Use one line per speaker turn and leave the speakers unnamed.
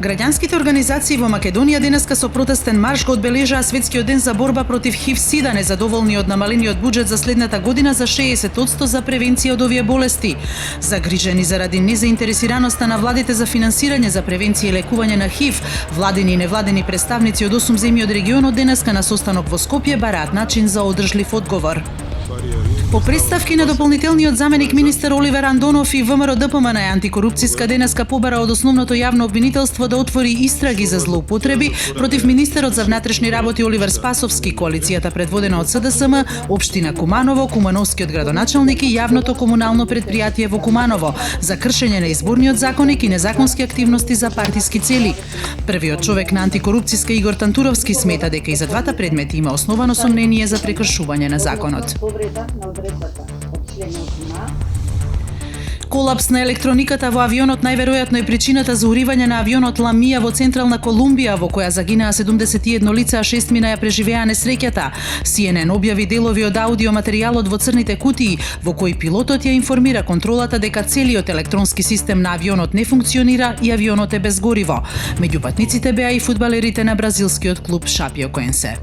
Граѓанските организации во Македонија денеска со протестен марш го одбележаа Светскиот ден за борба против ХИВ-СИДА, незадоволни од намалениот буџет за следната година за 60% за превенција од овие болести. Загрижени заради незаинтересираноста на владите за финансирање за превенција и лекување на ХИВ, владини и невладини представници од 8 земји од регионот денеска на состанок во Скопје бараат начин за одржлив одговор. По представки на дополнителниот заменик министер Оливер Андонов и ВМРО-ДПМН антикорупцијска денеска побара од основното јавно обвинителство да отвори истраги за злоупотреби против министерот за внатрешни работи Оливер Спасовски, коалицијата предводена од СДСМ, општина Куманово, кумановскиот градоначалник и јавното комунално претпријатие во Куманово за кршење на изборниот законник и незаконски активности за партиски цели. Првиот човек на антикорупцијска Игор Тантуровски смета дека и за двата предмети има основано сомнение за прекршување на законот. Колапс на електрониката во авионот најверојатно е причината за уривање на авионот Ламија во Централна Колумбија, во која загинаа 71 лица, а 6 ја преживеа несреќата. CNN објави делови од аудиоматеријалот во црните кутии, во кои пилотот ја информира контролата дека целиот електронски систем на авионот не функционира и авионот е без гориво. Меѓу патниците беа и фудбалерите на бразилскиот клуб Шапиокоенсе.